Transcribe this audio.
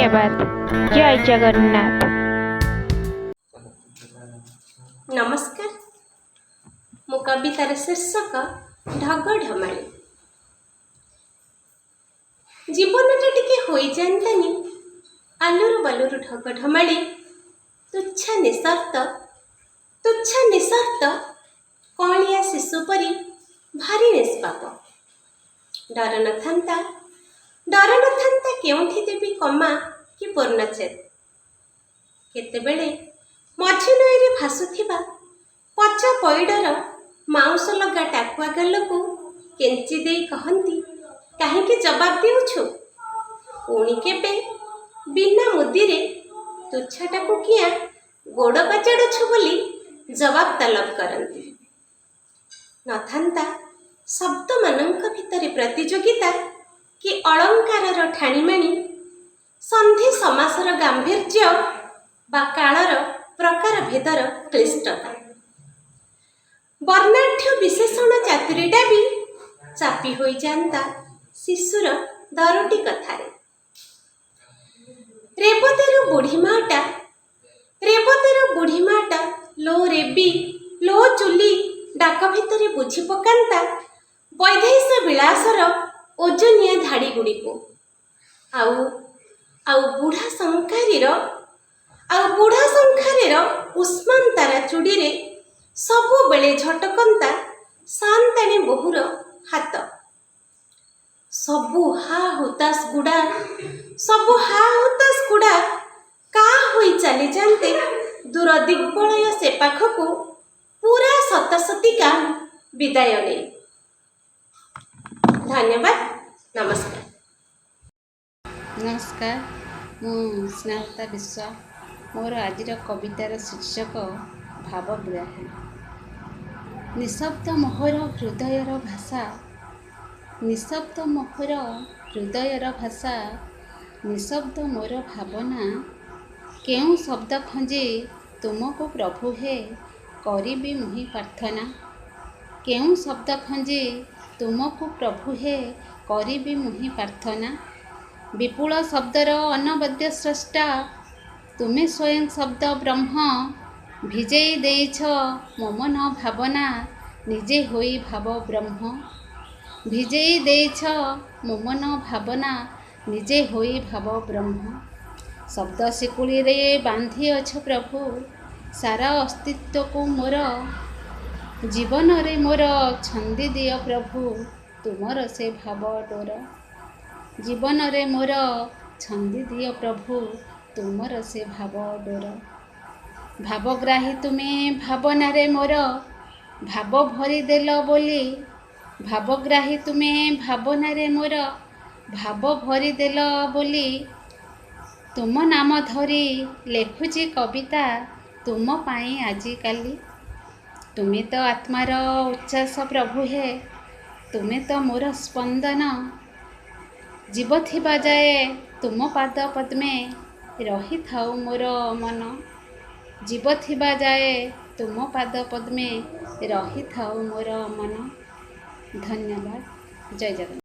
धन्यवाद। जय जगन्नाथ। नमस्कार। मो कवितार शीर्षक ढग ढमाली। जीवनटा टिके होई जानतानी आलुरु बालुरु ढग ढमाली। तुच्छ निस्वार्थ कलिया शिशु परी भारी निष्पाप। डर नथांता केउठी देवी कमा कि पूर्णचेद। केतेबेले मझी नईरे भासुथिबा पचा पैडर माउस लगा टाकुआ गालକୁ केंची देई कहंती काहेकि जवाब देउछु। पुणी केबे बिना मुदिरे तुच्छाटाकू किया गोड़ कचाड़ुछु बोली जवाब तलब करंती। नथांता शब्द मानंक भितरे प्रतियोगिता कि अलंकारर ठाणीमाणी संधि समासर गांभीर्य बा कालर प्रकार भेदर क्लिष्टता। वर्णाढ्य विशेषण चातुरीटा भी चापी होई जानता शिशुर दरोटी कथारे। रेवतीर बुढ़ी माटा लो रेबी लो चुली डाक भितरे बुझी पकांता वैदेश विलासर ओजनिया धाड़ी गुड़ी को। आउ बुढ़ा संखारीर उस्मान तारा चूड़ी रे सबु बेले झटकंता शांताणी बहुर हाथ। सबु हा हुतास गुड़ा का होई चली जानते दूर दिग्बलय से पाखकू पूरा सतसतिका विदाय ले। धन्यवाद। नमस्कार। नमस्कार। मु स्नेहलता विश्वा। मोर आजिर कवितार शीर्षक भावग्राही। निशब्द मोहर हृदयर भाषा, निशब्द मोहर हृदयर भाषा, निशब्द मोर भावना। केउं शब्द खंजे तुमको प्रभु हे करिबी मुहि प्रार्थना। केउं शब्द खंजे तुमको प्रभु हे करिबी मुहि प्रार्थना। विपुल शब्दर अनवद्य स्रष्टा तुमे स्वयं शब्द ब्रह्म। भिजेई देइछ मो मन भावना निजे होई भाव ब्रह्म। भिजेई देइछ मो मन भावना निजे होई भाव ब्रह्म। शब्द शिकुली रे बांधी अछ प्रभु सारा अस्तित्व को मोर। जीवन रे मोर छंदी दिय प्रभु तुमर से भाव डोर। जीवन रे मोर छंदी दिय प्रभु तुमर से भाव डोर। भावग्राही तुमे भावना रे मोर भाव भरी देल बोली। भावग्राही तुमे भावना रे मोर भाव भरी देल बोली। तुम नाम धरी लेखुची कविता तुम पाई आजी काली। तुमे तो आत्मार उच्चास प्रभु हे तुमे तो मोर स्पंदन। जीव थिबा जाए तुम पाद पद्मे रही थाउ मोर मन। जीव थिबा जाए तुम पाद पद्मे रही थाउ मोर मन। धन्यवाद। जय जगन्नाथ।